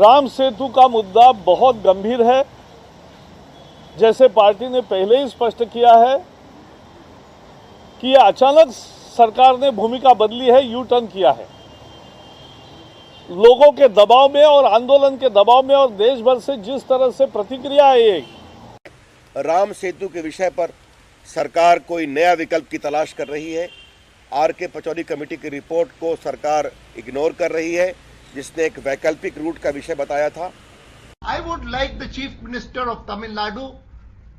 राम सेतु का मुद्दा बहुत गंभीर है। जैसे पार्टी ने पहले ही स्पष्ट किया है कि ये अचानक सरकार ने भूमिका बदली है, यू टर्न किया है। लोगों के दबाव में और आंदोलन के दबाव में और देश भर से जिस तरह से प्रतिक्रिया है, राम सेतु के विषय पर सरकार कोई नया विकल्प की तलाश कर रही है। आर.के. पचौरी कमेटी की रिपोर्ट को सरकार इग्नोर कर रही है, जिसने एक वैकल्पिक रूट का विषय बताया था। I would like the Chief Minister of Tamil Nadu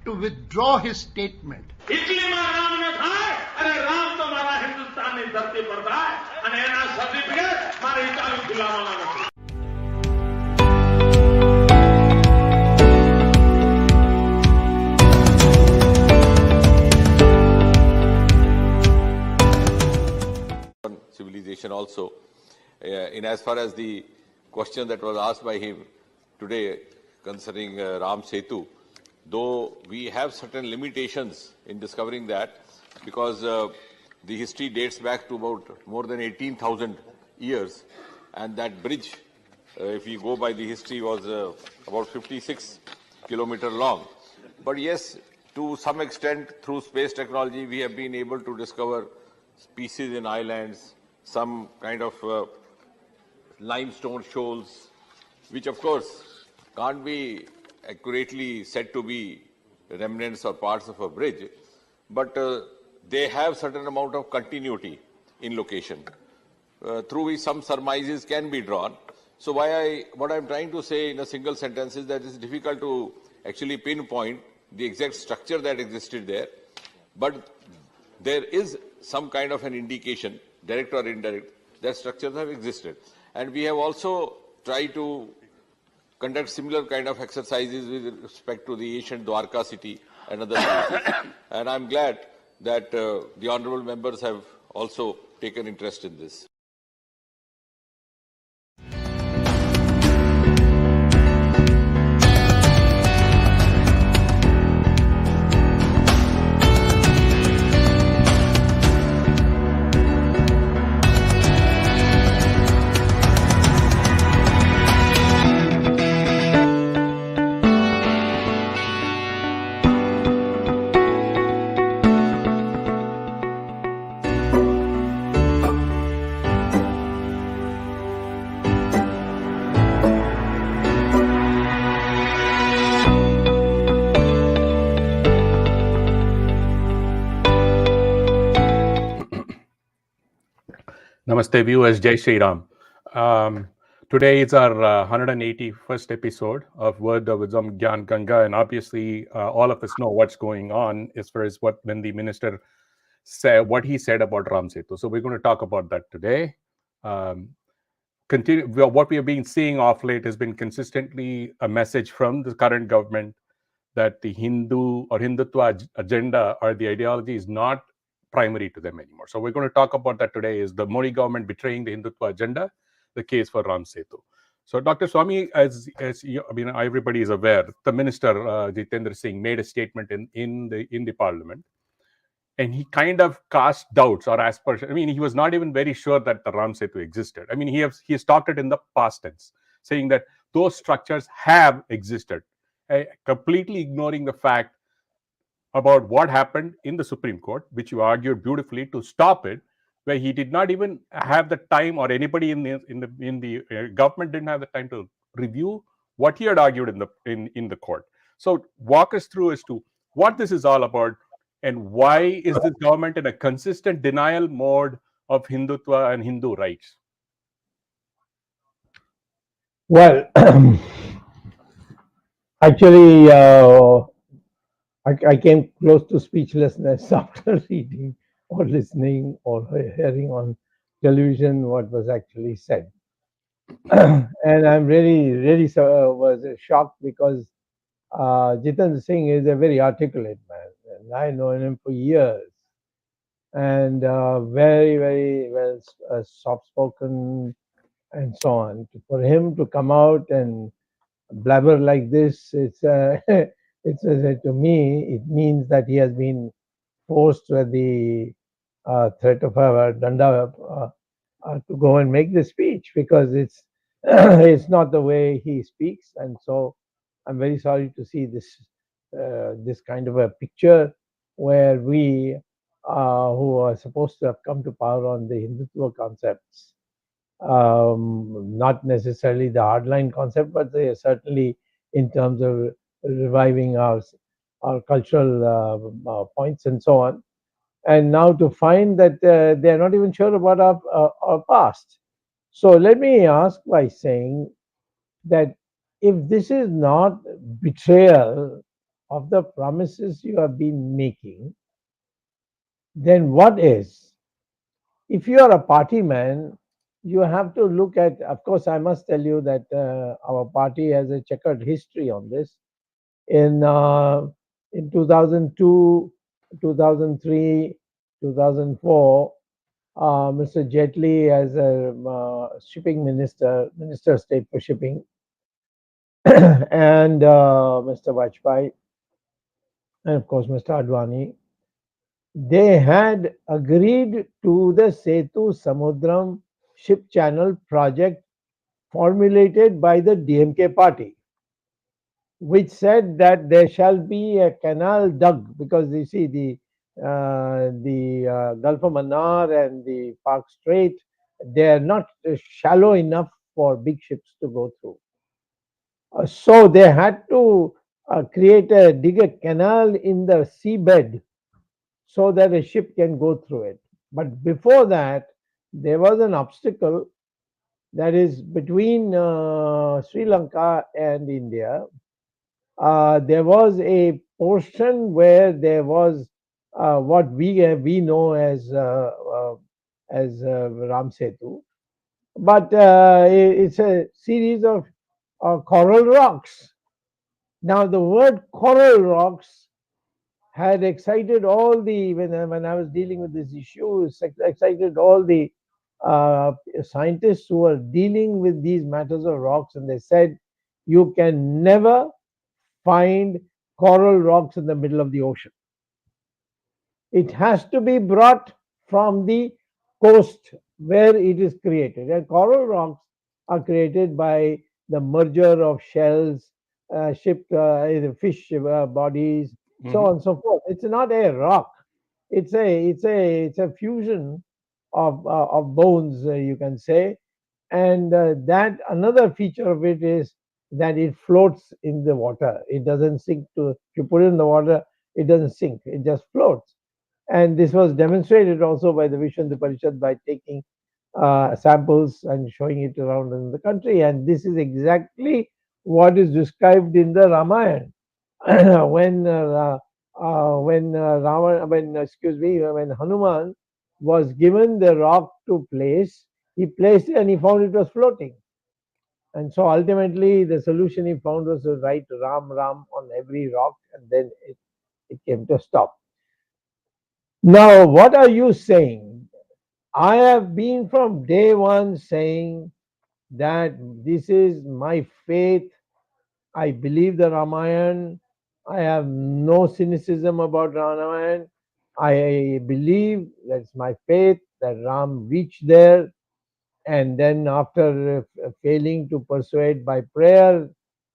to withdraw his statement. Italy में राम ने था, अरे राम तो हमारा हिंदुस्तानी धरती पर था, और एना सर्टिफिकेट हमारे इटाली गुलामों ने। Civilization also, in as far as the question that was asked by him today concerning Ram Setu, though we have certain limitations in discovering that, because the history dates back to about more than 18,000 years, and that bridge, if we go by the history, was about 56 kilometer long. But yes, to some extent, through space technology, we have been able to discover species in islands, some kind of limestone shoals, which of course can't be accurately said to be remnants or parts of a bridge, but they have certain amount of continuity in location, through which some surmises can be drawn. So what I'm trying to say in a single sentence is that it's difficult to actually pinpoint the exact structure that existed there, but there is some kind of an indication, direct or indirect, that structures have existed. And we have also tried to conduct similar kind of exercises with respect to the ancient Dwarka city and other places. And I'm glad that the honorable members have also taken interest in this. Namaste viewers, Jai Shri Ram. Today is our 181st episode of Word of Wisdom Gyan Ganga, and obviously all of us know what's going on as far as when the minister said what he said about Ram Setu. So we're going to talk about that today. What we have been seeing off late has been consistently a message from the current government that the Hindu or Hindutva agenda or the ideology is not primary to them anymore. So we're going to talk about that today. Is the Modi government betraying the Hindutva agenda, the case for Ram Setu? So Dr. Swamy, as everybody is aware, the minister Jitendra Singh made a statement in the parliament, and he kind of cast doubts or aspersions. I mean, he was not even very sure that the Ram Setu existed. I mean, he has talked it in the past tense, saying that those structures have existed, completely ignoring the fact about what happened in the Supreme Court, which you argued beautifully to stop it, where he did not even have the time, or anybody in the government didn't have the time to review what he had argued in the court. So walk us through as to what this is all about, and why is this government in a consistent denial mode of Hindutva and Hindu rights? Well, actually, I came close to speechlessness after reading or listening or hearing on television what was actually said. And I'm really was shocked, because Jitendra Singh is a very articulate man, and I know him for years, and very, very well soft-spoken and so on. For him to come out and blabber like this, it's to me, it means that he has been forced with the threat of a danda to go and make the speech, because it's not the way he speaks, and so I'm very sorry to see this kind of a picture where we, who are supposed to have come to power on the Hindutva concepts, not necessarily the hardline concept, but they certainly in terms of reviving our cultural points and so on. And now to find that they're not even sure about our past. So let me ask by saying that if this is not betrayal of the promises you have been making, then what is? If you are a party man, you have to look at, of course, I must tell you that our party has a checkered history on this. In 2002, 2003, 2004, Mr. Jetli, as a shipping minister, Minister of State for Shipping, and Mr. Vajpayee, and of course Mr. Advani, they had agreed to the Setu Samudram ship channel project formulated by the DMK party, which said that there shall be a canal dug, because you see the Gulf of Mannar and the Park Strait, they are not shallow enough for big ships to go through. So they had to dig a canal in the seabed so that a ship can go through it. But before that, there was an obstacle, that is between Sri Lanka and India. There was a portion where there was what we know as Ram Setu, but it's a series of coral rocks. Now, the word coral rocks had excited all the, when I was dealing with this issue, excited all the scientists who were dealing with these matters of rocks, and they said you can never find coral rocks in the middle of the ocean. It has to be brought from the coast where it is created. And coral rocks are created by the merger of shells, fish bodies, so on and so forth. It's not a rock. It's a fusion of bones, you can say, and that another feature of it is that it floats in the water. It doesn't sink. To If you put it in the water, it doesn't sink. It just floats. And this was demonstrated also by the Vishnu Parishad by taking samples and showing it around in the country. And this is exactly what is described in the Ramayana. when when Hanuman was given the rock to place, he placed it and he found it was floating. And so ultimately, the solution he found was to write Ram Ram on every rock, and then it came to a stop. Now, what are you saying? I have been from day one saying that this is my faith. I believe the Ramayana. I have no cynicism about Ramayana. I believe, that's my faith, that Ram reached there, and then after failing to persuade by prayer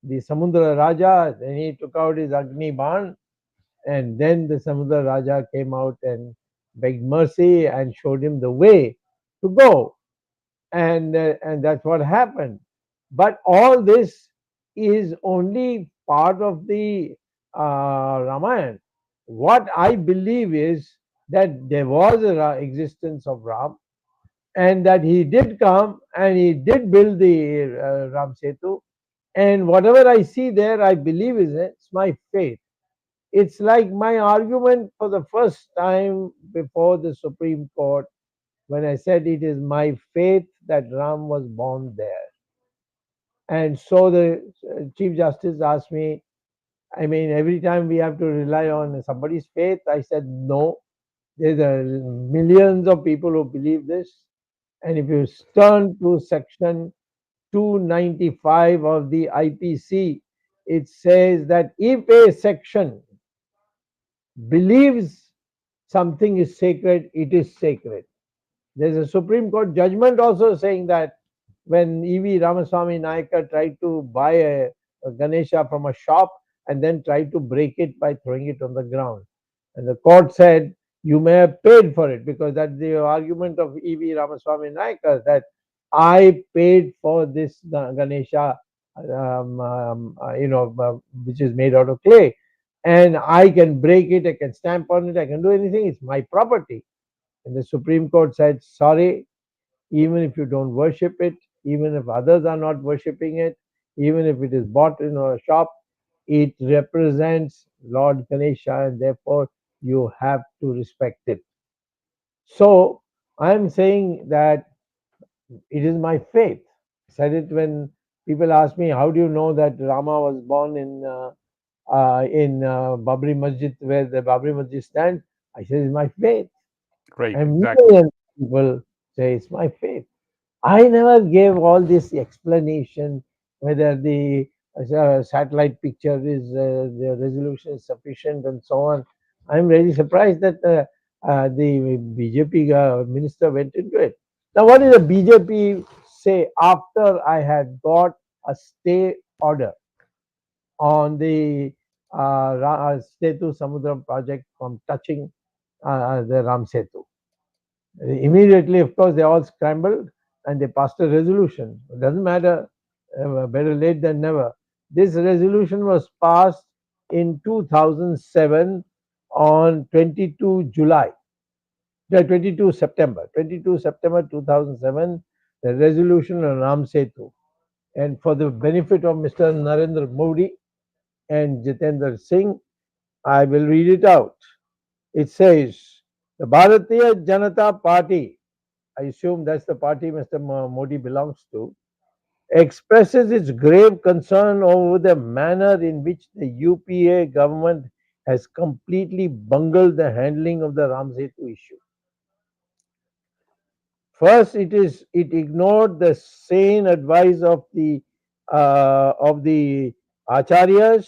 the Samudra Raja, then he took out his Agni Ban, and then the Samudra Raja came out and begged mercy and showed him the way to go, and that's what happened. But all this is only part of the Ramayana. What I believe is that there was an existence of Ram, and that he did come and he did build the Ram Setu, and whatever I see there, I believe it's my faith. It's like my argument for the first time before the Supreme Court, when I said it is my faith that Ram was born there. And so the Chief Justice asked me, I mean, every time we have to rely on somebody's faith, I said no. There's millions of people who believe this. And if you turn to section 295 of the IPC, it says that if a section believes something is sacred, it is sacred. There's a Supreme Court judgment also saying that when E.V. Ramaswamy Naika tried to buy a Ganesha from a shop and then tried to break it by throwing it on the ground. And the court said, you may have paid for it, because that's the argument of E.V. Ramaswamy Naika, that I paid for this Ganesha, which is made out of clay, and I can break it, I can stamp on it, I can do anything, it's my property. And the Supreme Court said, sorry, even if you don't worship it, even if others are not worshipping it, even if it is bought in a shop, it represents Lord Ganesha, and therefore you have to respect it. So I am saying that it is my faith. I said it when people ask me, how do you know that Rama was born in Babri Masjid, where the Babri Masjid stands? I said, it's my faith. Right, And exactly. millions of people say, it's my faith. I never gave all this explanation whether the satellite picture is the resolution is sufficient and so on. I'm very surprised that the BJP minister went into it. Now, what did the BJP say after I had got a stay order on the Setu Samudram project from touching the Ram Setu? Immediately, of course, they all scrambled and they passed a resolution. It doesn't matter, better late than never. This resolution was passed in 2007 on 22 July, 22 September, 22 September 2007, the resolution on Ram Setu. And for the benefit of Mr. Narendra Modi and Jitendra Singh, I will read it out. It says, the Bharatiya Janata Party, I assume that's the party Mr. Modi belongs to, expresses its grave concern over the manner in which the UPA government has completely bungled the handling of the Ram Setu issue. First, it ignored the sane advice of the acharyas,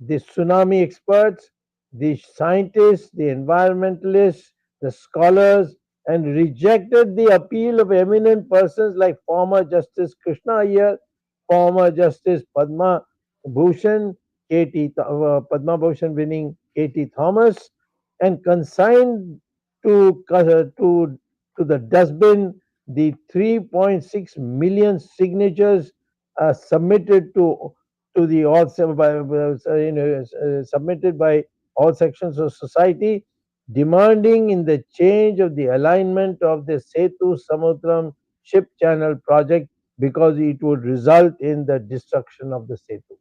the tsunami experts, the scientists, the environmentalists, the scholars, and rejected the appeal of eminent persons like former Justice Krishna Iyer, former Justice Padma Bhushan, Padma Bhushan winning K.T. Thomas, and consigned to the dustbin the 3.6 million signatures submitted to the all submitted by all sections of society, demanding in the change of the alignment of the Setu Samudram ship channel project, because it would result in the destruction of the Setu.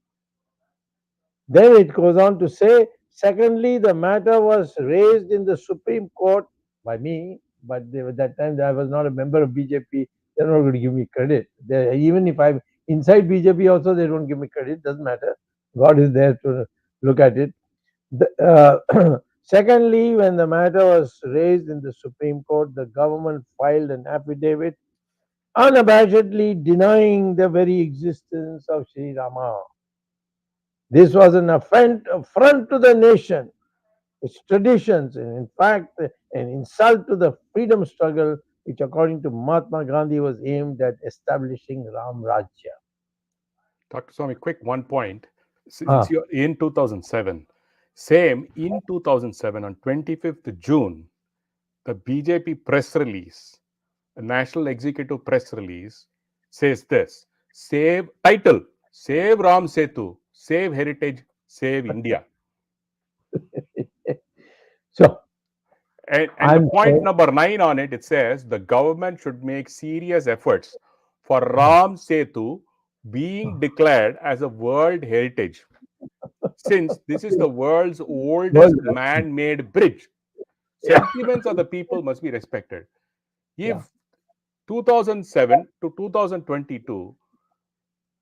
Then it goes on to say, secondly, the matter was raised in the Supreme Court by me, but at that time I was not a member of BJP. They're not going to give me credit. Even if I'm inside BJP also, they don't give me credit. Doesn't matter. God is there to look at it. Secondly, when the matter was raised in the Supreme Court, the government filed an affidavit unabashedly denying the very existence of Sri Rama. This was an affront to the nation, its traditions, and in fact, an insult to the freedom struggle, which, according to Mahatma Gandhi, was aimed at establishing Ram Rajya. Dr. Swamy, quick one point. Since Ah. you're in 2007, same in 2007, on 25th June, the BJP press release, a national executive press release, says this: save title, save Ram Setu, save heritage, save India. So, And I'm the point saying, number 9 on it, it says the government should make serious efforts for Ram Setu being declared as a World Heritage, since this is the world's oldest well, man-made bridge. Sentiments of the people must be respected. If Yeah. 2007 to 2022,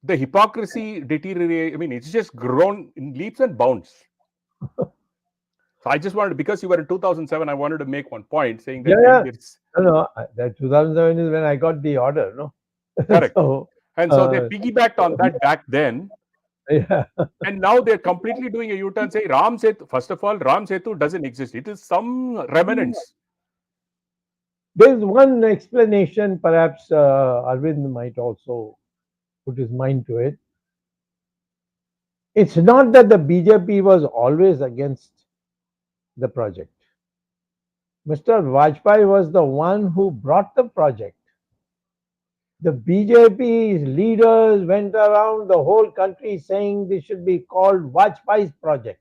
the hypocrisy deteriorated, I mean, it's just grown in leaps and bounds. So I just wanted, because you were in 2007, I wanted to make one point saying that yeah, it's no, that 2007 is when I got the order, no? correct. So, And so they piggybacked on that back then. yeah. And now they're completely doing a U-turn, saying Ram Setu, first of all, Ram Setu doesn't exist. It is some remnants. There is one explanation, perhaps Arvind might also put his mind to it. It's not that the BJP was always against the project. Mr. Vajpayee was the one who brought the project. The BJP leaders went around the whole country saying this should be called Vajpayee's project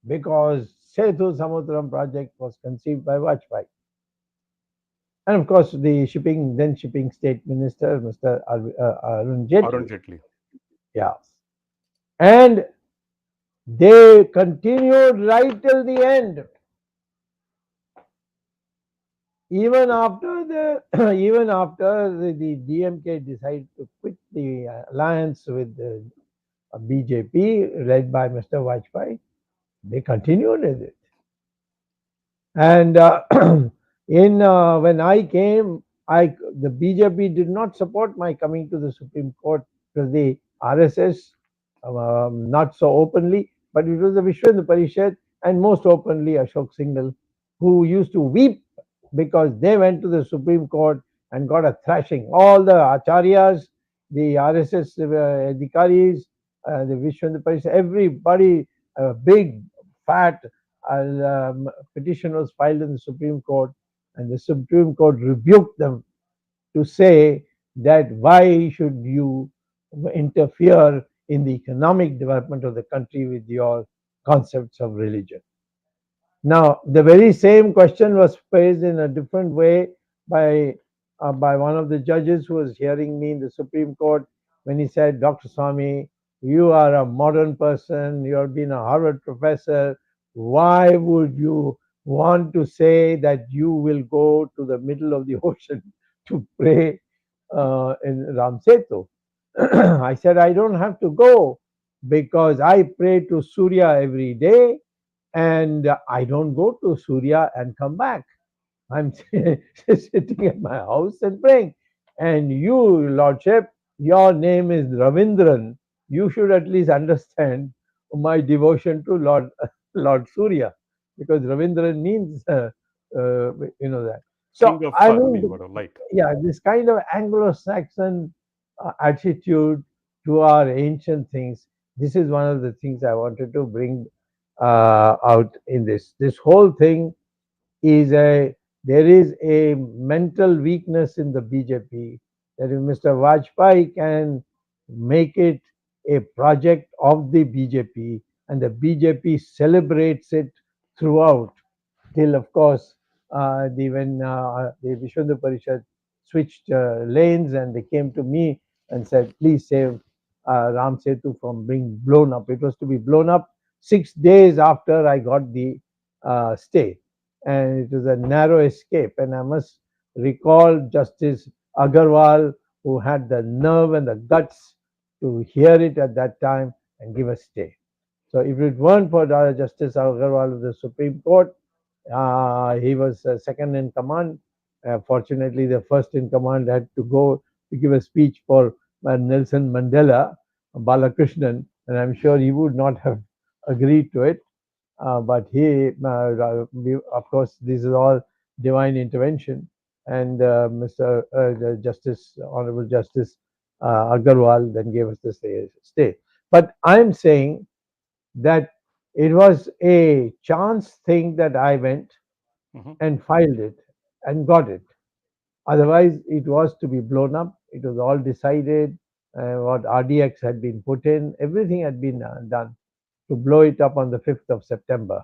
because Setu Samudram project was conceived by Vajpayee. And of course, the then shipping state minister, Mr. Arun Jaitley. Arun Jaitley. Yeah. And they continued right till the end. Even after the the DMK decided to quit the alliance with the BJP led by Mr. Vajpayee, they continued with it. And when I came, the BJP did not support my coming to the Supreme Court. It was the RSS, not so openly, but it was the Vishwa Parishad and most openly Ashok Singhal, who used to weep because they went to the Supreme Court and got a thrashing. All the acharyas, the RSS adhikaris, the Vishwa Parishad, everybody, big, fat petition was filed in the Supreme Court, and the Supreme Court rebuked them to say that why should you interfere in the economic development of the country with your concepts of religion. Now, the very same question was phrased in a different way by one of the judges who was hearing me in the Supreme Court when he said, Dr. Swamy, you are a modern person, you have been a Harvard professor. Why would you want to say that you will go to the middle of the ocean to pray in Ram Setu? I said, I don't have to go because I pray to Surya every day and I don't go to Surya and come back. I'm sitting at my house and praying. And you, Lordship, your name is Ravindran. You should at least understand my devotion to Lord Surya, because Ravindran means that. So King of I fun, mean, what a light. yeah, this kind of Anglo-Saxon attitude to our ancient things. This is one of the things I wanted to bring out in this. This whole thing is there is a mental weakness in the BJP that if Mr. Vajpayee can make it a project of the BJP and the BJP celebrates it throughout till, of course, when the Vishwa Parishad switched lanes and they came to me and said, please save Ram Setu from being blown up. It was to be blown up 6 days after I got the stay. And it was a narrow escape. And I must recall Justice Agarwal, who had the nerve and the guts to hear it at that time and give a stay. So if it weren't for Justice Agarwal of the Supreme Court, he was second in command. Fortunately, the first in command had to go to give a speech for Nelson Mandela, Balakrishnan, and I'm sure he would not have agreed to it. But of course, this is all divine intervention, and Mr. Honorable Justice Agarwal then gave us the stay. But I'm saying that it was a chance thing that I went and filed it and got it. Otherwise, it was to be blown up. It was all decided. What RDX had been put in, everything had been done to blow it up on the 5th of September.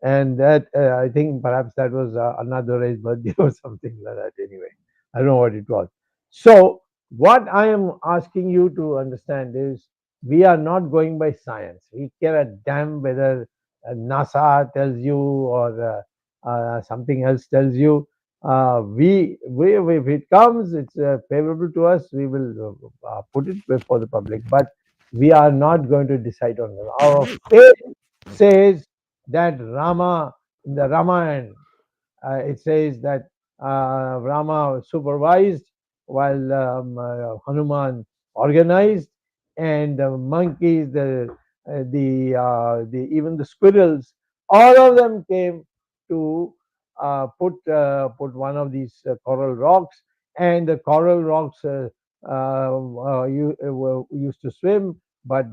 And that, I think perhaps that was Annadurei's birthday or something like that anyway. I don't know what it was. So what I am asking you to understand is we are not going by science. We care a damn whether NASA tells you or something else tells you. If it comes, it's favorable to us, we will put it before the public. But we are not going to decide on them. Our faith says that Rama, in the Ramayana, it says that Rama supervised while Hanuman organized, and the monkeys, even the squirrels, all of them came to put one of these coral rocks, and the coral rocks used to swim. But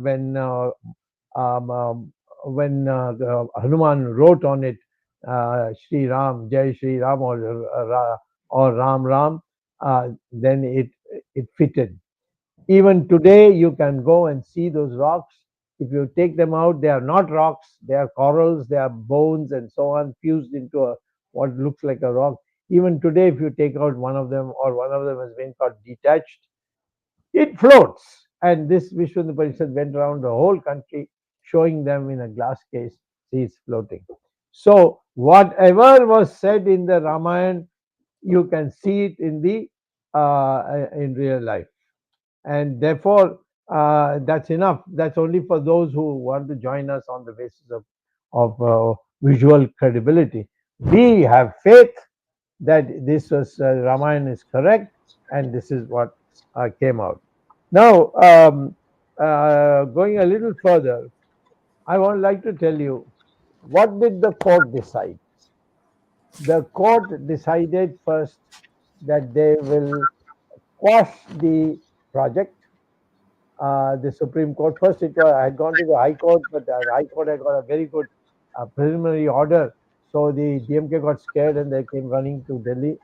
um, um, when Hanuman wrote on it, Shri Ram, Jai Shri Ram, or Ram Ram, then it fitted. Even today, you can go and see those rocks. If you take them out, they are not rocks, they are corals, they are bones and so on, fused into what looks like a rock. Even today, if you take out one of them, or one of them has been got detached, it floats. And this Vishwa Hindu Parishad went around the whole country showing them in a glass case. See, it's floating. So whatever was said in the Ramayana, you can see it in real life. And therefore, that's enough. That's only for those who want to join us on the basis of visual credibility. We have faith that this was Ramayana is correct, and this is what came out. Now, going a little further, I would like to tell you, what did the court decide? The court decided first that they will quash the project. The Supreme Court, first it had gone to the High Court, but the High Court had got a very good preliminary order. So the DMK got scared and they came running to Delhi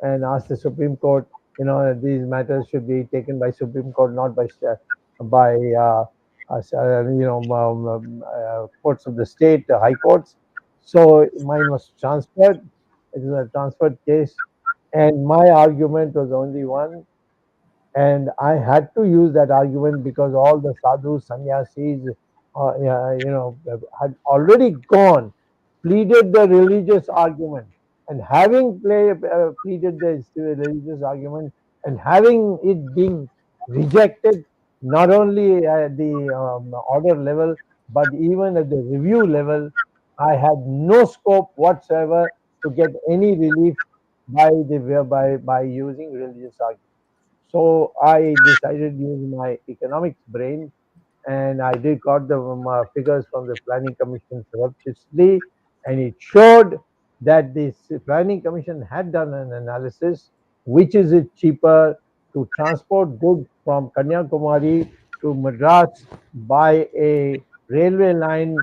and asked the Supreme Court, these matters should be taken by Supreme Court, not by courts of the state, high courts. So mine was transferred. It was a transferred case, and my argument was only one, and I had to use that argument because all the sadhus, sannyasis, had already gone, pleaded the religious argument, and having pleaded the religious argument, and having it being rejected, not only at the order level, but even at the review level, I had no scope whatsoever to get any relief by using religious argument. So I decided to use my economics brain, and I did got the figures from the Planning Commission surreptitiously, and it showed that this Planning Commission had done an analysis, which is it cheaper to transport goods from Kanyakumari to Madras by a railway line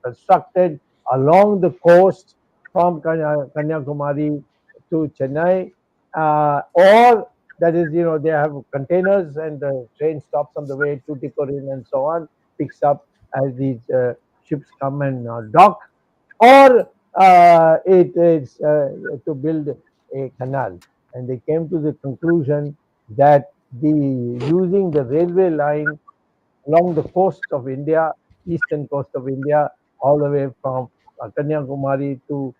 constructed along the coast from Kanyakumari to Chennai, or that is, they have containers and the train stops on the way to Tikorin and so on, picks up as these ships come and dock, or it is to build a canal. And they came to the conclusion that using the railway line along the coast of India, eastern coast of India, all the way from Kanyakumari to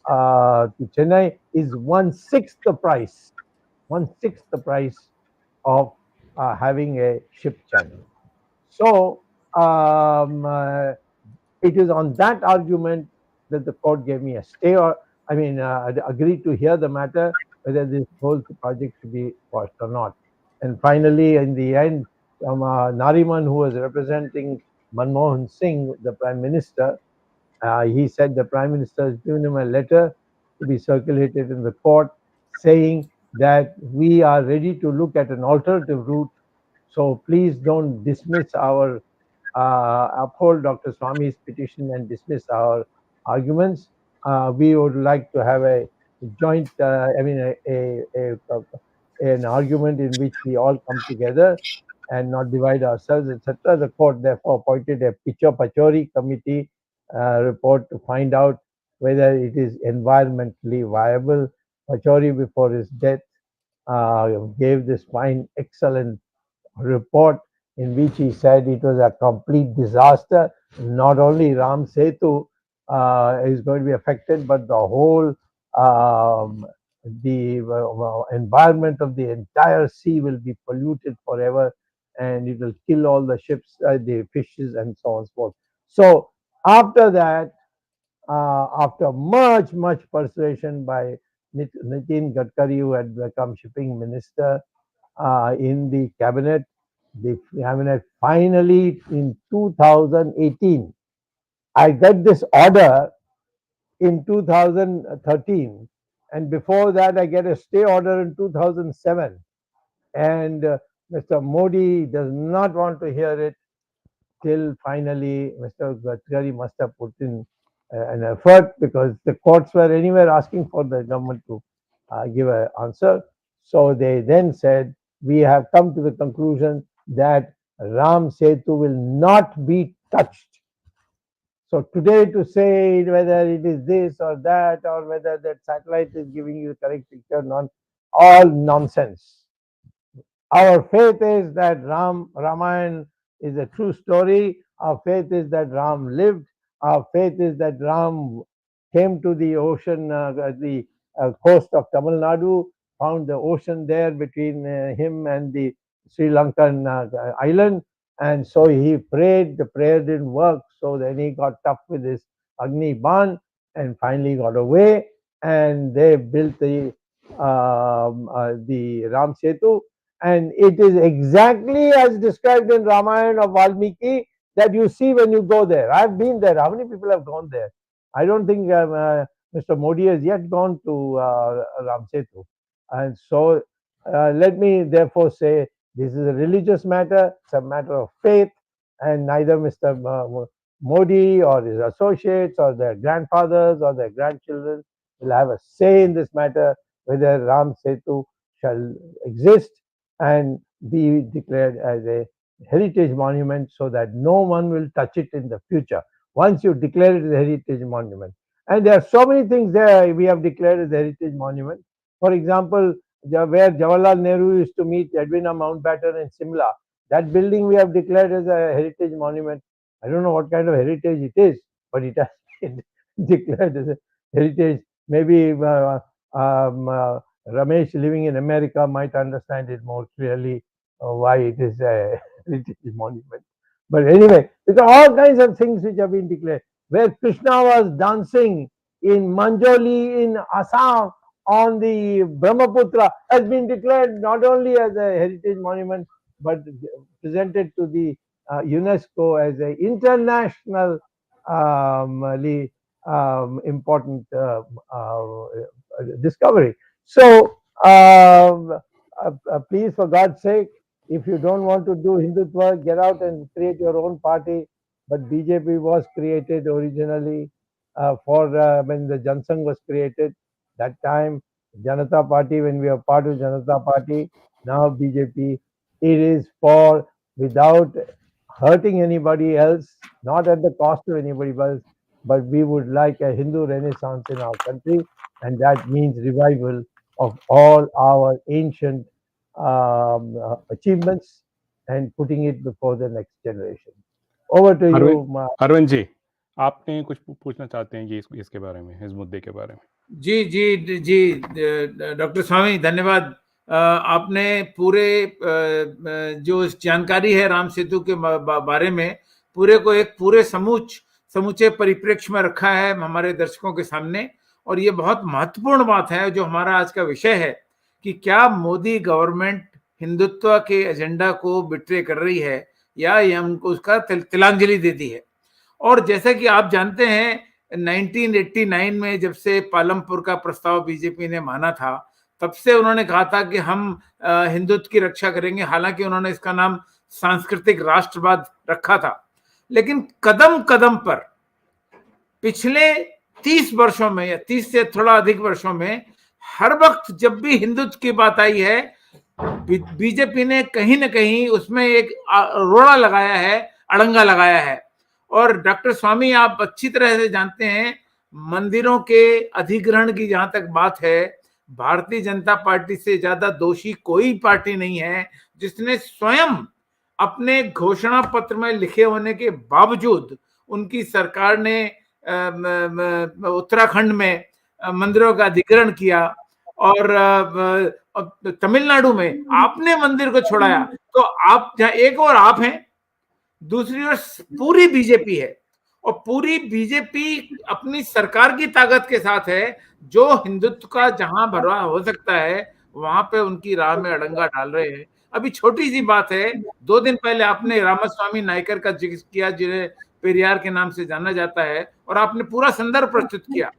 Chennai, is one-sixth the price, one-sixth the price of having a ship channel. So it is on that argument that the court gave me a stay, or agreed to hear the matter whether this whole project should be quashed or not. And finally, in the end, Nariman, who was representing Manmohan Singh, the Prime Minister, he said the Prime Minister has given him a letter to be circulated in the court saying that we are ready to look at an alternative route. So please don't dismiss uphold Dr. Swamy's petition and dismiss our arguments. We would like to have a joint, an argument in which we all come together and not divide ourselves, etc. The court therefore appointed a Picho Pachori committee report to find out whether it is environmentally viable. Pachori, before his death, gave this fine, excellent report in which he said it was a complete disaster. Not only Ram Setu is going to be affected, but the whole the environment of the entire sea will be polluted forever, and it will kill all the ships, the fishes, and so on and so forth. So after that, after much persuasion by Nitin Gadkari, who had become shipping minister in the cabinet, the cabinet finally in 2018, I got this order in 2013, and before that I get a stay order in 2007, and Mr. Modi does not want to hear it till finally Mr. Gadkari must have put in an effort, because the courts were anywhere asking for the government to give an answer. So they then said, we have come to the conclusion that Ram Setu will not be touched. So today, to say whether it is this or that, or whether that satellite is giving you the correct picture, all nonsense. Our faith is that Ramayana is a true story. Our faith is that Ram lived. Our faith is that Ram came to the ocean, the coast of Tamil Nadu, found the ocean there between him and the Sri Lankan island. And so he prayed, the prayer didn't work. So then he got tough with his Agni Ban and finally got away. And they built the Ram Setu. And it is exactly as described in Ramayana of Valmiki that you see when you go there. I've been there. How many people have gone there? I don't think Mr. Modi has yet gone to Ram Setu. And so let me therefore say, this is a religious matter, it's a matter of faith, and neither Mr. Modi or his associates or their grandfathers or their grandchildren will have a say in this matter, whether Ram Setu shall exist and be declared as a heritage monument, so that no one will touch it in the future once you declare it as a heritage monument. And there are so many things there we have declared as a heritage monument. For example, where Jawaharlal Nehru used to meet Edwina Mountbatten in Simla, that building we have declared as a heritage monument. I don't know what kind of heritage it is, but it has been declared as a heritage. Maybe Ramesh, living in America, might understand it more clearly why it is a heritage monument. But anyway, there are all kinds of things which have been declared. Where Krishna was dancing in Manjoli in Assam on the Brahmaputra has been declared not only as a heritage monument, but presented to the UNESCO as an international important discovery. So please, for God's sake, if you don't want to do Hindutva, get out and create your own party. But BJP was created originally for when the Jansangh was created. That time, Janata Party, when we are part of Janata Party, now BJP, it is for without hurting anybody else, not at the cost of anybody else, but we would like a Hindu renaissance in our country, and that means revival of all our ancient achievements and putting it before the next generation. Over to you, Arvind ji, आपने कुछ पूछना चाहते हैं ये इसके बारे में, इस मुद्दे के बारे में? जी जी जी, डॉक्टर स्वामी, धन्यवाद। आपने पूरे जो जानकारी है राम सेतु के बारे में, पूरे को एक पूरे समूचे परिप्रेक्ष्य में रखा है हमारे दर्शकों के सामने। और ये बहुत महत्वपूर्ण बात है जो हमारा आज का विषय है कि क्या मोदी गवर्नमेंट हिंदुत्व के एजेंडा को बिट्रे कर रही है या ये हमको उसका तिलांजलि देती है। और जैसा कि आप जानते हैं, 1989 में जब से पालमपुर का प्रस्ताव बीजेपी ने माना था, तब से उन्होंने कहा था कि हम हिंदुत्व की रक्षा करेंगे। हालांकि उन्होंने इसका नाम सांस्कृतिक राष्ट्रवाद रखा था, लेकिन कदम कदम पर पिछले 30 वर्षों में या 30 से थोड़ा अधिक वर्षों में हर वक्त जब भी हिंदुत्व की बात आई है, बीजेपी ने कहीं ना कहीं उसमें एक रोड़ा लगाया है, अड़ंगा लगाया है। और डॉक्टर स्वामी, आप अच्छी तरह से जानते हैं, मंदिरों के अधिग्रहण की जहां तक बात है, भारतीय जनता पार्टी से ज्यादा दोषी कोई पार्टी नहीं है, जिसने स्वयं अपने घोषणा पत्र में लिखे होने के बावजूद उनकी सरकार ने उत्तराखंड में मंदिरों का अधिग्रहण किया और तमिलनाडु में आपने मंदिर को छोड़ाया। तो आप जहां एक और आप हैं, दूसरी ओर पूरी बीजेपी है, और पूरी बीजेपी अपनी सरकार की ताकत के साथ है, जो हिंदुत्व का जहां भरवा हो सकता है वहां पे उनकी राह में अड़ंगा डाल रहे हैं। अभी छोटी सी बात है, 2 दिन पहले आपने रामास्वामी नायकर का जिक्र किया, जिन्हें पेरियार के नाम से जाना जाता है, और आपने पूरा संदर्भ प्रस्तुत किया।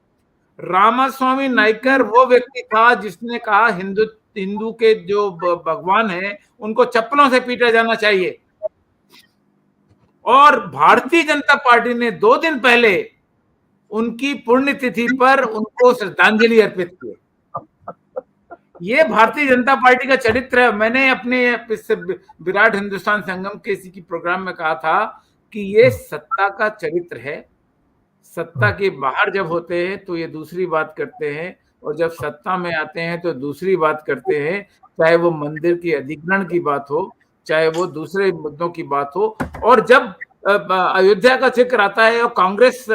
रामास्वामी नायकर वो व्यक्ति था जिसने कहा हिंदू के जो भगवान हैं उनको चप्पलों से पीटा जाना चाहिए, और भारतीय जनता पार्टी ने 2 दिन पहले उनकी पुण्यतिथि पर उनको श्रद्धांजलि अर्पित की। ये भारतीय जनता पार्टी का चरित्र है। मैंने अपने विराट हिंदुस्तान संगम के इसी की प्रोग्राम में कहा था कि ये सत्ता का चरित्र है। सत्ता के बाहर जब होते हैं तो ये दूसरी बात करते हैं, और जब सत्ता में आते हैं तो दूसरी बात करते हैं, चाहे वो मंदिर की अधिग्रहण की बात हो, चाहे वो दूसरे मुद्दों की बात हो। और जब अयोध्या का जिक्र आता है और कांग्रेस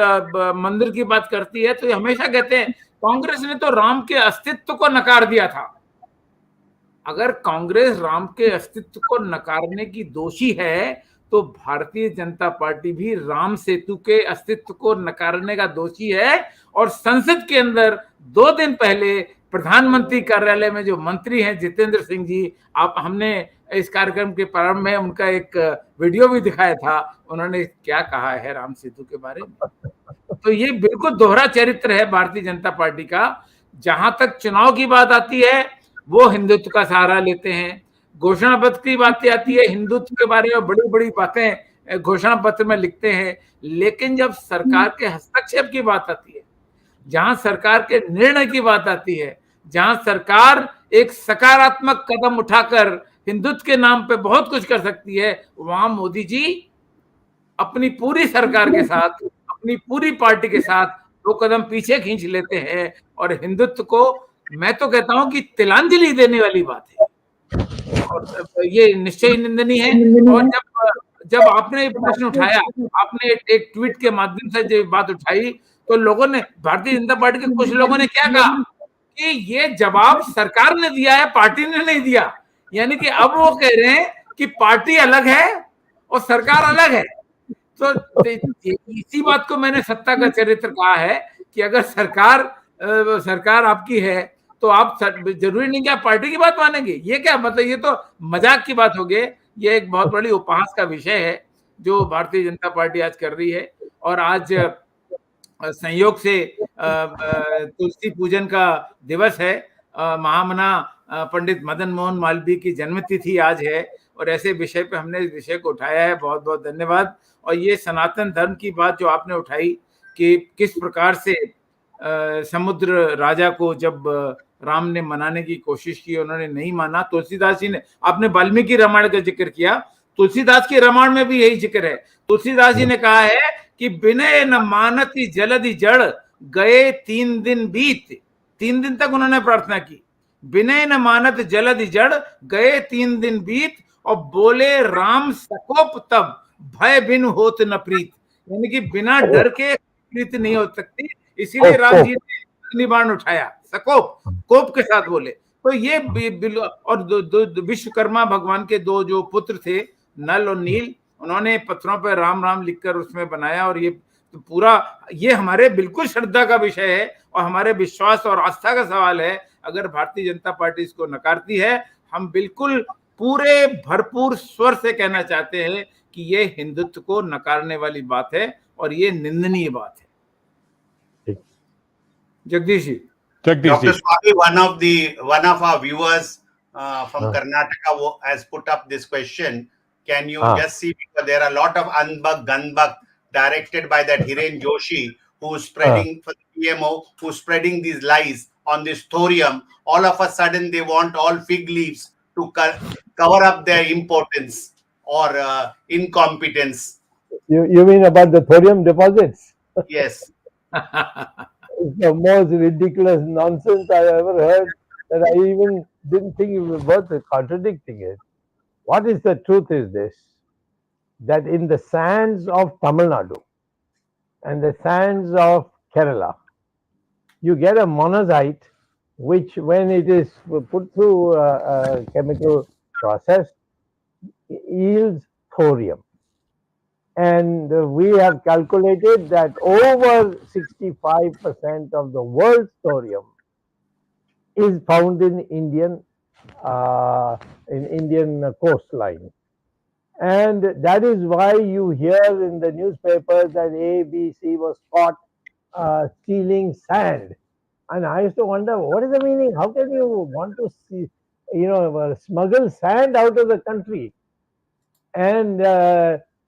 मंदिर की बात करती है तो ये हमेशा कहते हैं कांग्रेस ने तो राम के अस्तित्व को नकार दिया था। अगर कांग्रेस राम के अस्तित्व को नकारने की दोषी है तो भारतीय जनता पार्टी भी राम सेतु के अस्तित्व को नकारने का दोषी है। और संसद के अंदर 2 दिन पहले प्रधानमंत्री कार्यालय में जो मंत्री हैं जितेंद्र सिंह जी, हमने इस कार्यक्रम के प्रारंभ में उनका एक वीडियो भी दिखाया था, उन्होंने क्या कहा है राम सेतु के बारे में। तो ये बिल्कुल दोहरा चरित्र है भारतीय जनता पार्टी का। जहां तक चुनाव की बात आती है वो हिंदुत्व का सहारा लेते हैं, घोषणा पत्र की बात आती है हिंदुत्व के बारे में बड़ी बड़ी बातें घोषणा पत्र में लिखते हैं, लेकिन जब सरकार के हस्तक्षेप की बात आती है, जहां सरकार के निर्णय की बात आती है, जहां सरकार एक सकारात्मक कदम उठाकर हिंदुत्व के नाम पे बहुत कुछ कर सकती है, वहां मोदी जी अपनी पूरी सरकार के साथ, अपनी पूरी पार्टी के साथ 2 कदम पीछे खींच लेते हैं और हिंदुत्व को, मैं तो कहता हूं कि तिलांजलि देने वाली बात है, और ये निश्चय निंदनीय है। और जब आपने प्रश्न उठाया, आपने एक ट्वीट के माध्यम से जो बात उठाई, तो लोगों ने, भारतीय जनता पार्टी के कुछ लोगों ने क्या कहा कि ये जवाब सरकार ने दिया है, पार्टी ने नहीं दिया। यानी कि अब वो कह रहे हैं कि पार्टी अलग है और सरकार अलग है। तो इसी बात को मैंने सत्ता का चरित्र कहा है कि अगर सरकार आपकी है तो आप जरूरी नहीं कि आप पार्टी की बात मानेंगे। ये क्या मतलब, ये तो मजाक की बात हो गई। ये एक बहुत बड़ी उपहास का विषय है जो भारतीय जनता पार्टी आज कर रही है। और आज संयोग से तुलसी पूजन का दिवस है, महामना पंडित मदन मोहन मालवीय की जन्मतिथि आज है, और ऐसे विषय पे हमने इस विषय को उठाया है। बहुत बहुत धन्यवाद। और ये सनातन धर्म की बात जो आपने उठाई कि किस प्रकार से समुद्र राजा को जब राम ने मनाने की कोशिश की, उन्होंने नहीं माना। तुलसीदास जी ने, आपने वाल्मीकि रामायण का जिक्र किया, तुलसीदास के रामायण में भी यही जिक्र है। तुलसीदास जी ने कहा है कि विनय न मानति जलधि जड़ गए 3 दिन बीत। 3 दिन तक उन्होंने प्रार्थना की, विनय न मानत जलधि जड़ गए 3 दिन बीत, और बोले राम सकोप तब भय बिन होत न प्रीत। यानी कि बिना डर के प्रीत नहीं हो सकती, इसीलिए राम जी ने अग्निबाण उठाया, सकोप, कोप के साथ बोले। तो ये और विश्वकर्मा भगवान के 2 जो पुत्र थे, नल और नील, उन्होंने पत्थरों पर राम राम लिखकर उसमें बनाया। और ये तो पूरा, ये हमारे बिल्कुल श्रद्धा का विषय है और हमारे विश्वास और आस्था का सवाल है। अगर भारतीय जनता पार्टी इसको नकारती है, हम बिल्कुल पूरे भरपूर स्वर से कहना चाहते हैं कि ये हिंदुत्व को नकारने वाली बात है और ये निंदनीय बात है। Jagdish ji, Dr. Swamy, one of our viewers from Karnataka has put up this question. Can you just see, because there are a lot of Anbak, Ganbak directed by that Hiren Joshi, who's spreading for the PMO, who's spreading these lies on this thorium. All of a sudden, they want all fig leaves to cover up their impotence or incompetence. You mean about the thorium deposits? Yes. It's the most ridiculous nonsense I ever heard, that I even didn't think it was worth contradicting it. What is the truth is this, that in the sands of Tamil Nadu and the sands of Kerala, you get a monazite which, when it is put through a chemical process, yields thorium. And we have calculated that over 65% of the world's thorium is found in Indian coastline. And that is why you hear in the newspapers that ABC was caught stealing sand And I used to wonder, what is the meaning? How can you want to see, smuggle sand out of the country? And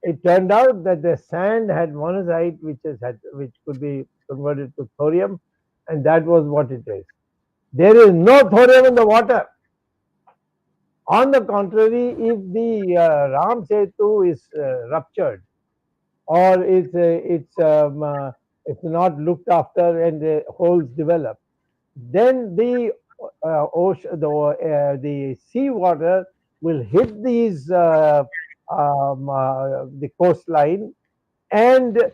it turned out that the sand had monazite, which could be converted to thorium, and that was what it is. There is no thorium in the water. On the contrary, if the Ram Setu is ruptured, or it's not looked after and the holes develop, then the the seawater will hit the coastline and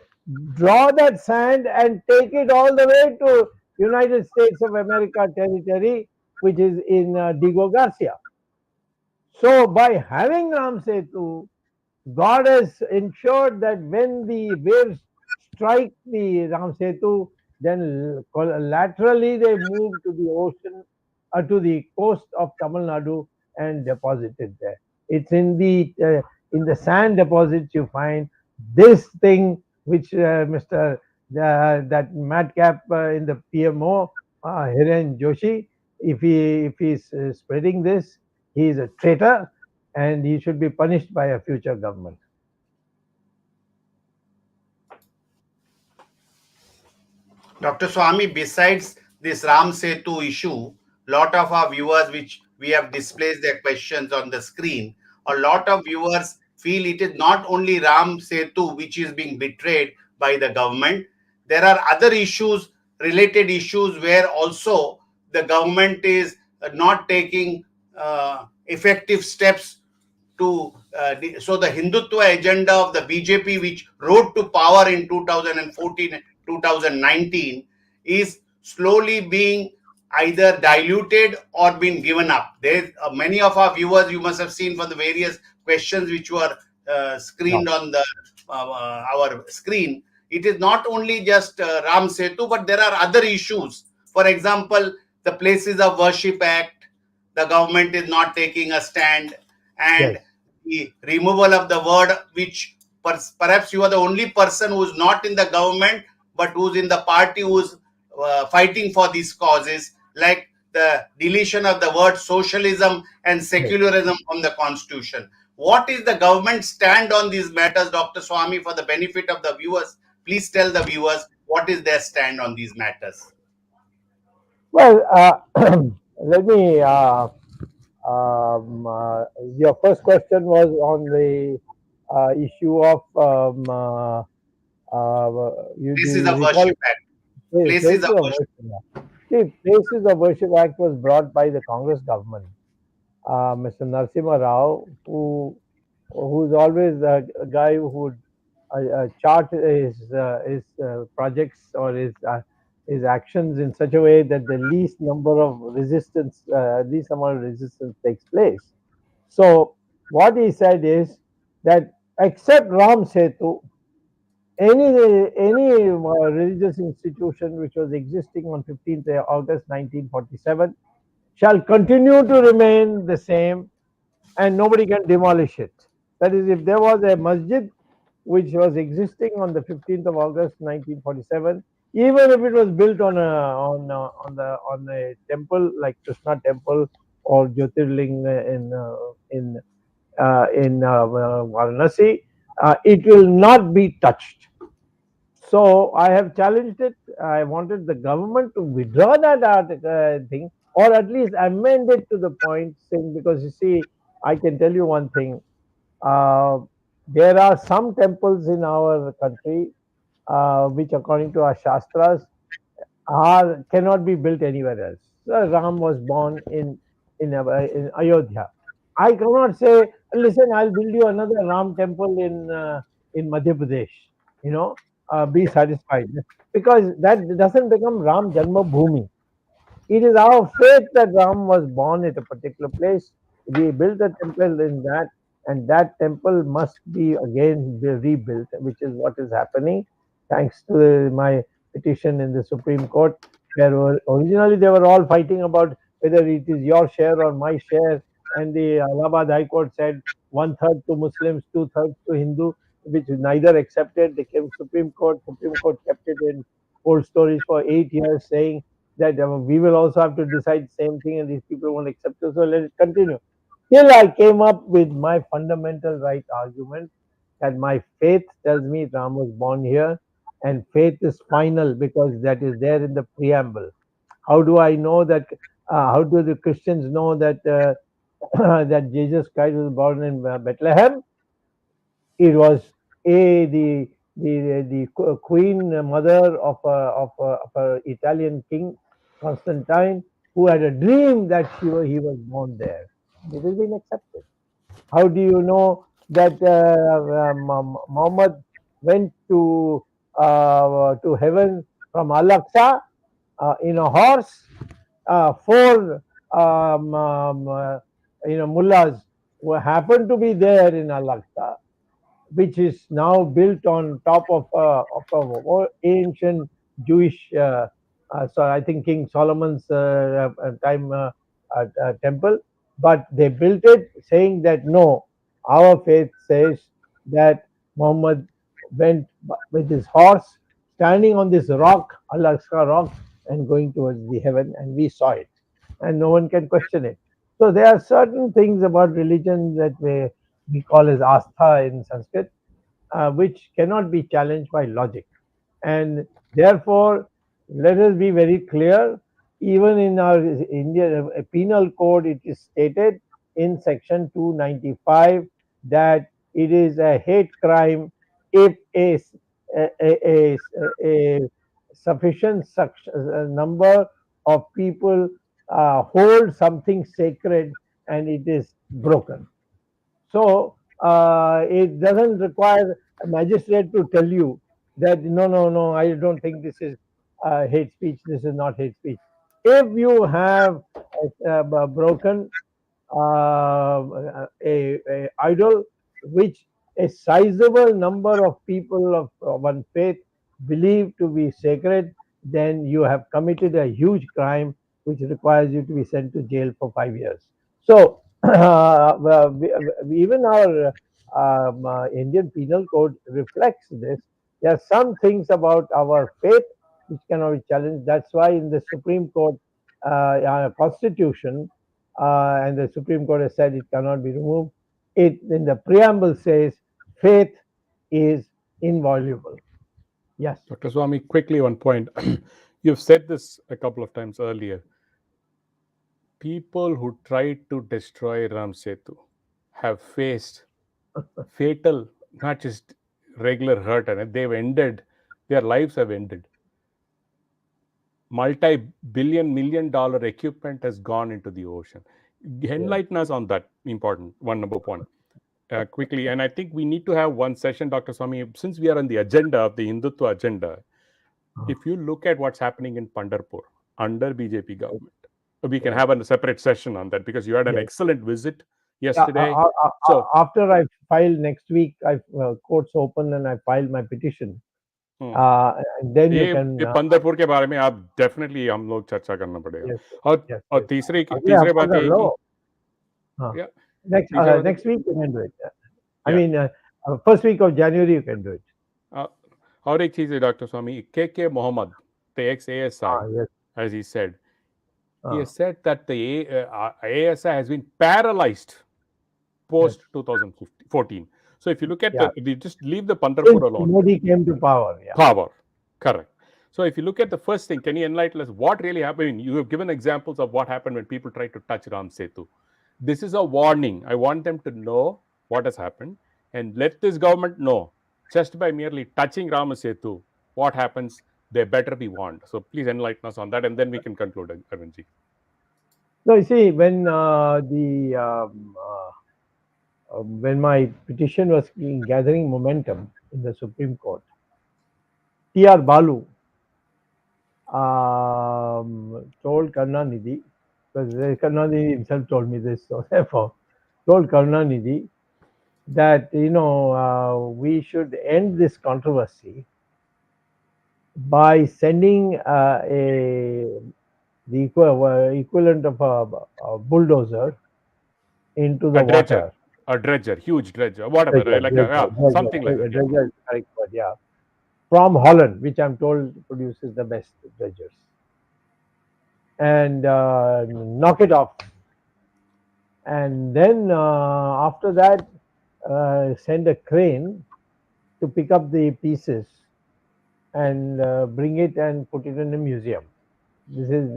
draw that sand and take it all the way to United States of America territory, which is in Diego Garcia. So by having Ram Setu, God has ensured that when the waves strike the Ram Setu, then laterally they move to the ocean, to the coast of Tamil Nadu and deposit it there. It's in the sand deposits you find this thing which Mr. That madcap in the PMO, Hiren Joshi, if he's spreading this, he is a traitor and he should be punished by a future government. Dr. Swamy, besides this Ram Setu issue, lot of our viewers, which we have displayed their questions on the screen, a lot of viewers feel it is not only Ram Setu which is being betrayed by the government. There are other issues, related issues, where also the government is not taking effective steps to so the Hindutva agenda of the BJP, which rose to power in 2014 2019, is slowly being either diluted or being given up. There, many of our viewers, you must have seen from the various questions which were screened on the our screen. It is not only just Ram Setu, but there are other issues. For example, the Places of Worship Act, the government is not taking a stand, and Yes. the removal of the word, which perhaps you are the only person who is not in the government but who's in the party who's fighting for these causes, like the deletion of the word socialism and secularism from the constitution. What is the government stand on these matters, Dr. Swamy, for the benefit of the viewers? Please tell the viewers what is their stand on these matters. Well, let me. Your first question was on the issue of Places of Worship Act. Places of Worship. See, Places of Worship Act was brought by the Congress government. Mr. Narasimha Rao, who's always a guy who would chart his projects or his actions in such a way that the least number of least amount of resistance takes place. So what he said is that except Ram Setu, any religious institution which was existing on 15th August 1947 shall continue to remain the same and nobody can demolish it. That is, if there was a masjid which was existing on the 15th of August 1947, even if it was built on a temple like Krishna temple or Jyotirling in Varanasi, it will not be touched. So I have challenged it. I wanted the government to withdraw that thing, or at least amend it to the point, saying, because you see, I can tell you one thing. There are some temples in our country which, according to our Shastras, cannot be built anywhere else. So Ram was born in Ayodhya. I cannot say, listen, I'll build you another Ram temple in Madhya Pradesh. Be satisfied, because that doesn't become Ram Janma Bhoomi. It is our faith that Ram was born at a particular place. We built a temple in that, and that temple must be again rebuilt, which is what is happening, thanks to my petition in the Supreme Court, where originally they were all fighting about whether it is your share or my share, and the Allahabad High Court said 1/3 to Muslims, 2/3 to Hindu, which neither accepted. They came to Supreme Court. Supreme Court kept it in old stories for 8 years, saying that we will also have to decide same thing, and these people won't accept it. So let it continue. Till I came up with my fundamental right argument that my faith tells me Ram was born here, and faith is final because that is there in the preamble. How do I know that? How do the Christians know that that Jesus Christ was born in Bethlehem? It was the queen mother of a Italian king Constantine, who had a dream that he was born there. It has been accepted. How do you know that Muhammad went to heaven from Al-Aqsa in a horse? Four mullahs who happened to be there in Al-Aqsa, which is now built on top of a ancient Jewish, so I think King Solomon's time temple. But they built it saying that no, our faith says that Muhammad went with his horse, standing on this rock, Al-Aqsa rock, and going towards the heaven, and we saw it, and no one can question it. So there are certain things about religion that we call as astha in Sanskrit, which cannot be challenged by logic. And therefore, let us be very clear, even in our Indian penal code, it is stated in section 295 that it is a hate crime if a sufficient number of people hold something sacred and it is broken. So it doesn't require a magistrate to tell you that no, I don't think this is hate speech. This is not hate speech. If you have broken a idol which a sizable number of people of one faith believe to be sacred, then you have committed a huge crime which requires you to be sent to jail for 5 years. So even our Indian Penal Code reflects this. There are some things about our faith which cannot be challenged. That's why in the Supreme Court Constitution, and the Supreme Court has said it cannot be removed. It in the preamble says faith is inviolable. Yes. Dr. Swamy, quickly one point. You've said this a couple of times earlier. People who tried to destroy Ram Setu have faced fatal, not just regular hurt, and they've ended, their lives have ended. Multi-billion, $1 million equipment has gone into the ocean. Enlighten us on that important number one. Quickly, and I think we need to have one session, Dr. Swamy, since we are on the agenda of the Hindutva agenda. If you look at what's happening in Pandharpur under BJP government, we can have a separate session on that because you had an excellent visit yesterday. So after I file next week, courts open and I file my petition. And then you can. Pandharpur के बारे में आप definitely हम लोग चर्चा करना पड़ेगा. और तीसरी बात ये कि next week you can do it. I mean, first week of January you can do it. और एक चीज है doctor Swami, K.K. Mohammed, the ex-ASI, as he said, he has said that the ASI has been paralyzed post 2014. So if you look at we just leave the Pandharpur alone. Modi came to power. Power, correct. So if you look at the first thing, can you enlighten us what really happened? You have given examples of what happened when people tried to touch Ram Setu. This is a warning. I want them to know what has happened and let this government know, just by merely touching Ram Setu, what happens, they better be warned. So please enlighten us on that and then we can conclude, Arvindji. No, you see, when my petition was gathering momentum in the Supreme Court, T.R. Balu told Karunanidhi, because Karunanidhi himself told me this, so therefore told Karunanidhi that we should end this controversy by sending the equivalent of a bulldozer into the water. A dredger, huge dredger, whatever, something like that. Dredger is the correct word, from Holland, which I'm told produces the best dredgers. and knock it off. And then after that, send a crane to pick up the pieces and bring it and put it in a museum. This is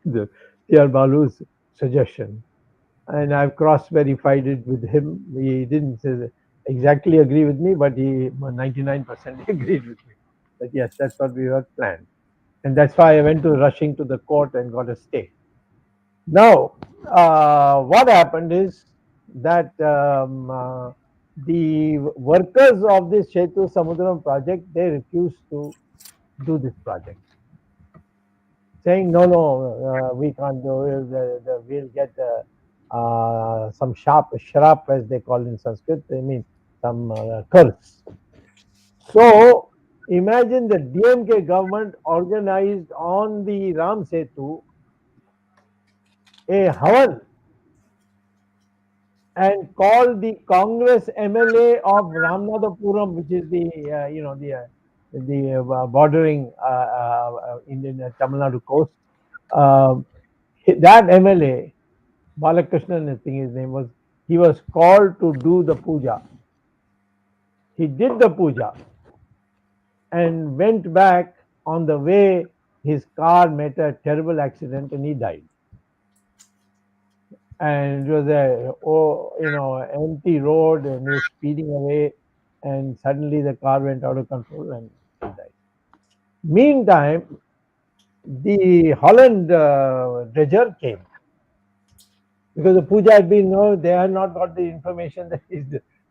the T.R. Balu's suggestion. And I've cross-verified it with him. He didn't exactly agree with me, but he 99% agreed with me. But yes, that's what we had planned. And that's why I went to rushing to the court and got a stay. Now, what happened is that the workers of this Setu Samudram project, they refused to do this project, saying, no, we can't do it, we'll get some shrap, as they call in Sanskrit, I mean some curse. So, imagine the DMK government organized on the Ram Setu a Havan and called the Congress MLA of Ramanathapuram, which is the bordering Indian Tamil Nadu coast. That MLA, Balakrishnan, I think his name was, he was called to do the puja. He did the puja and went back. On the way, his car met a terrible accident and he died. And it was a empty road, and he was speeding away, and suddenly the car went out of control and he died. Meantime, the Holland dredger came, because the puja had been, they had not got the information that he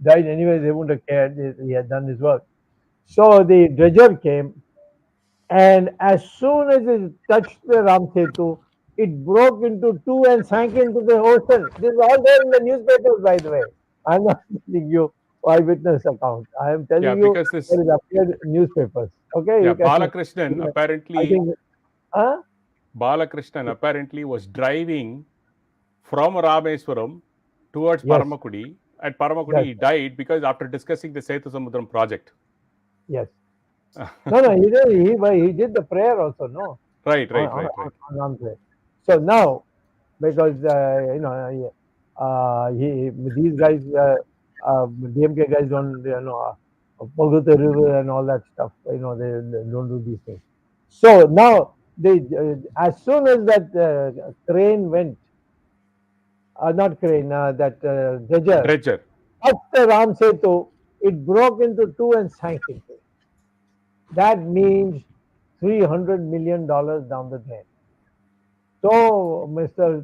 died anyway. They wouldn't have cared. He had done his work. So the dredger came, and as soon as it touched the Ram Setu, it broke into two and sank into the ocean. This is all there in the newspapers, by the way. I'm not telling you eyewitness account. I am telling you because this, it appeared in newspapers. Okay. Yeah, Balakrishnan apparently. Balakrishnan apparently was driving from Rameswaram towards Paramakudi. At Paramakudi, he died because after discussing the Setu Samudram project. Yes. No, he did the prayer also, no? Right. So now, because these guys, DMK guys don't, Pogute River and all that stuff, they don't do these things. So now, as soon as that crane went, not crane, that dredger, after Ram Setu, it broke into two and sank into it. That means $300 million down the drain. So,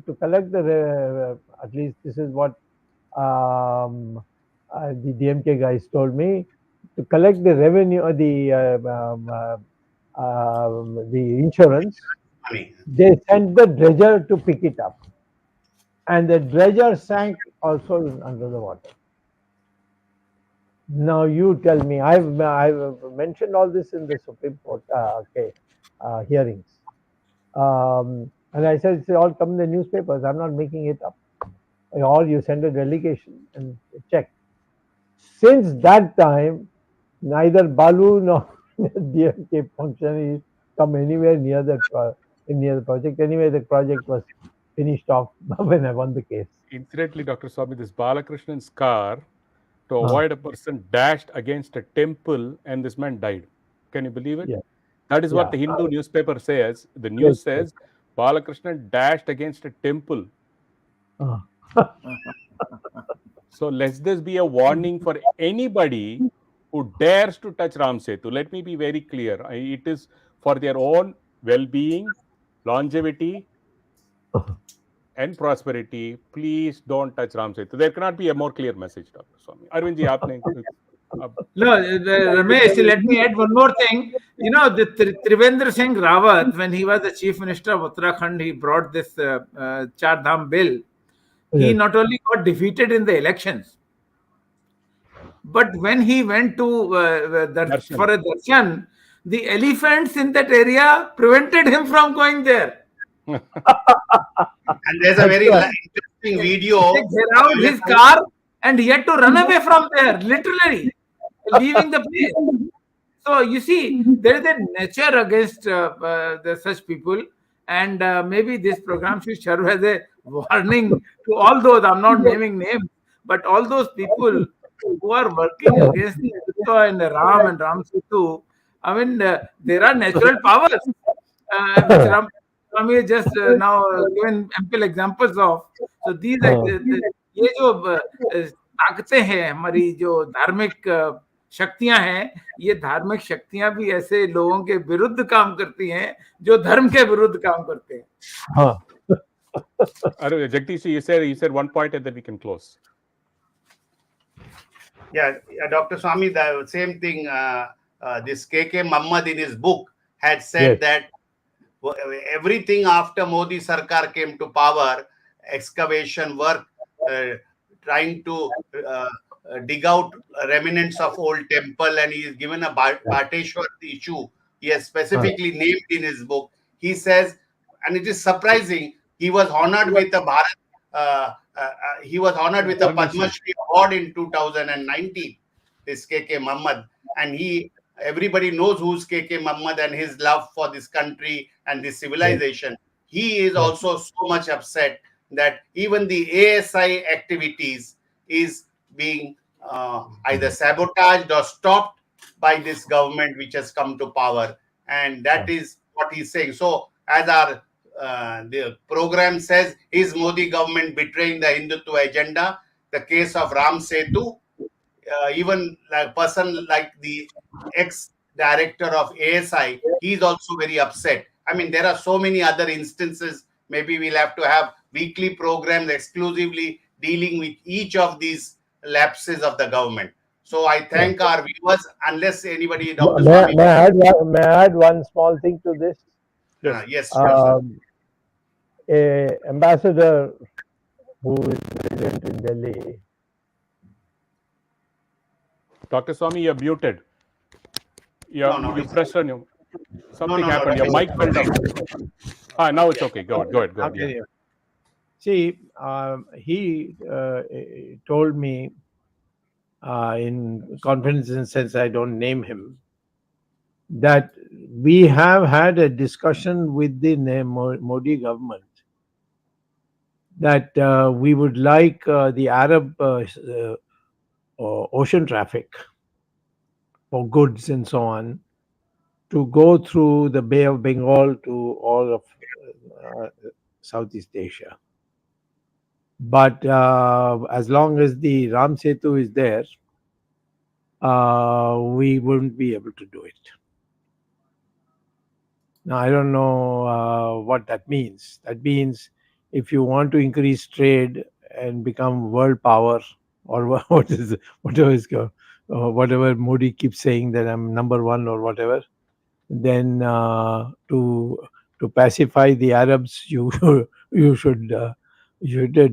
to collect the, at least this is what the DMK guys told me, to collect the revenue, the insurance, they sent the dredger to pick it up. And the dredger sank also under the water. Now you tell me, I've mentioned all this in the Supreme Court hearings. And I said, it's all come in the newspapers. I'm not making it up. Or you send a delegation and check. Since that time, neither Balu nor DMK functionaries come anywhere near the project. Anyway, the project was finished off when I won the case. Incidentally, Dr. Swamy, this Balakrishnan's car, to avoid a person, dashed against a temple and this man died. Can you believe it? Yeah. That is what the Hindu newspaper says. The news says Balakrishnan dashed against a temple. So let this be a warning for anybody who dares to touch Ram Setu. Let me be very clear. It is for their own well-being, longevity, and prosperity. Please don't touch Ram Setu. There cannot be a more clear message, Dr. Swamy. Arvind ji, aapne... No, Ramesh, let me add one more thing. The Trivendra Singh Rawat, when he was the Chief Minister of Uttarakhand, he brought this Char Dham bill. He not only got defeated in the elections, but when he went to for a darshan, the elephants in that area prevented him from going there. And there's a very interesting video. They around his car and he had to run away from there, literally, leaving the place. So you see, there is a nature against such people, and maybe this program should serve as a warning to all those, I'm not naming names, but all those people who are working against the Hindutva and Ram and Ram Setu. I mean, there are natural powers which Ram Swamy has just now given ample examples of. So these ये जो ताकतें हैं, हमारी जो धार्मिक शक्तियां हैं, ये धार्मिक शक्तियां भी ऐसे लोगों के विरुद्ध काम करती हैं जो धर्म के विरुद्ध काम करते हैं. Jagdish, you said one point and then we can close. Yeah, Dr. Swamy, the same thing. This KK Muhammad in his book had said that everything after Modi Sarkar came to power, excavation work, trying to dig out remnants of old temple, and he is given a Bhateshwar issue. He has specifically named in his book. He says, and it is surprising, he was honored with a Bharat. He was honored with a Padma Shri award in 2019. This KK Muhammad, and everybody knows who's KK Muhammad and his love for this country and this civilization. He is also so much upset that even the ASI activities is being either sabotaged or stopped by this government which has come to power, and that is what he's saying. So, as our the program says, is Modi government betraying the Hindutva agenda? The case of Ram Setu, even a person like the ex-director of ASI, he's also very upset. I mean, there are so many other instances. Maybe we'll have to have weekly programs exclusively dealing with each of these lapses of the government. So I thank our viewers. Unless anybody, Dr. Swamy, may I add one small thing to this? Yes, sure, a ambassador who is resident in Delhi. Dr. Swamy, you're muted. You pressed on you. Something happened. Your mic fell down. Now it's okay. Go ahead. Okay. Yeah. See, he told me in confidence, in sense I don't name him, that we have had a discussion with the Modi government that we would like the Arab ocean traffic for goods and so on to go through the Bay of Bengal to all of Southeast Asia. But as long as the Ram Setu is there, we wouldn't be able to do it. Now, I don't know what that means. That means if you want to increase trade and become world power, or whatever Modi keeps saying that I'm number one or whatever, then to pacify the Arabs, you should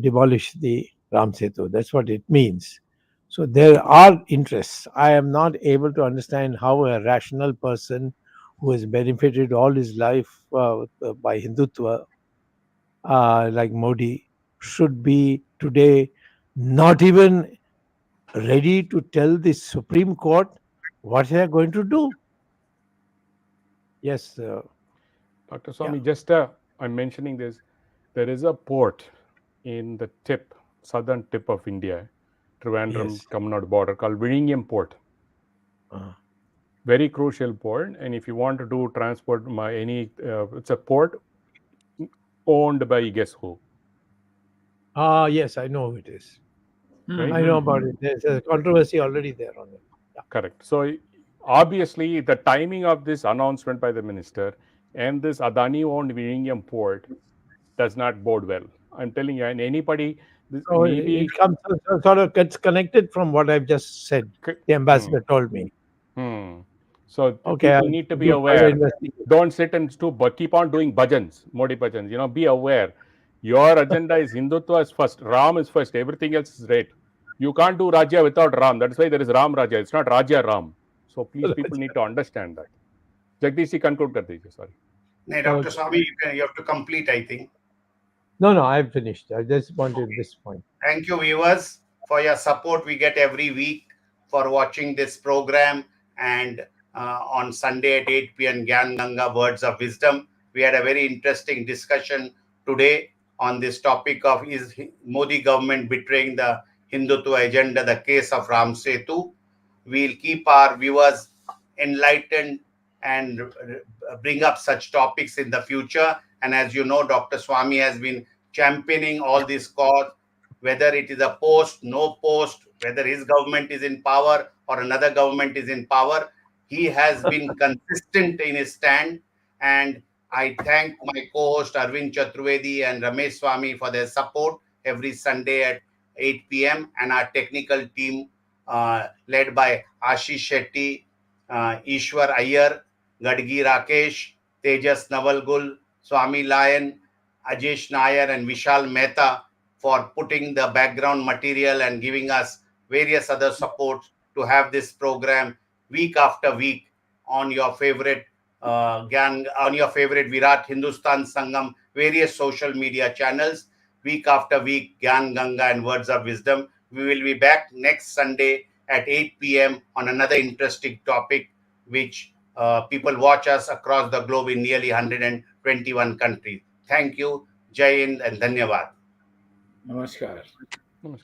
demolish the Ram Setu. That's what it means. So there are interests. I am not able to understand how a rational person who has benefited all his life by Hindutva, like Modi, should be today not even ready to tell the Supreme Court what they are going to do. Yes. Dr. Swamy, just I'm mentioning this. There is a port in the southern tip of India, Trivandrum, Tamil Nadu border, called Vizhinjam Port. Very crucial port, and if you want to do transport, it's a port owned by guess who? Yes, I know who it is. Right? I know about it. There's a controversy already there on it. Yeah. Correct. So obviously, the timing of this announcement by the minister and this Adani-owned Vizhinjam port does not bode well. I'm telling you, and anybody, it comes sort of gets connected from what I've just said. The ambassador told me. So people need to be aware. Don't sit and keep on doing bhajans, Modi bhajans. Be aware. Your agenda is Hindutva is first, Ram is first, everything else is right. You can't do Rajya without Ram. That's why there is Ram Rajya. It's not Rajya Ram. So please, people need to understand that. Jagdish, conclude kar dijiye. Sorry. No, Dr. Swamy, you have to complete, I think. No, I've finished. I just wanted this point. Thank you, viewers, for your support we get every week for watching this program, and on Sunday at 8 p.m. Gyan Ganga Words of Wisdom. We had a very interesting discussion today on this topic of is Modi government betraying the Hindutva agenda, the case of Ram Setu. We'll keep our viewers enlightened and bring up such topics in the future. And as you know, Dr. Swamy has been championing all this cause, whether it is a post, no post, whether his government is in power or another government is in power. He has been consistent in his stand. And I thank my co-host Arvind Chaturvedi and Ramesh Swamy for their support every Sunday at 8 p.m. and our technical team led by Ashish Shetty, Ishwar Iyer, Gadgi Rakesh, Tejas Navalgul, Swami Lion, Ajesh Nair and Vishal Mehta for putting the background material and giving us various other supports to have this program week after week on your favorite on your favorite Virat Hindustan Sangam, various social media channels, week after week, Gyan Ganga and Words of Wisdom. We will be back next Sunday at 8 p.m. on another interesting topic, which people watch us across the globe in nearly 121 countries. Thank you. Jai Hind and Dhanyavad. Namaskar.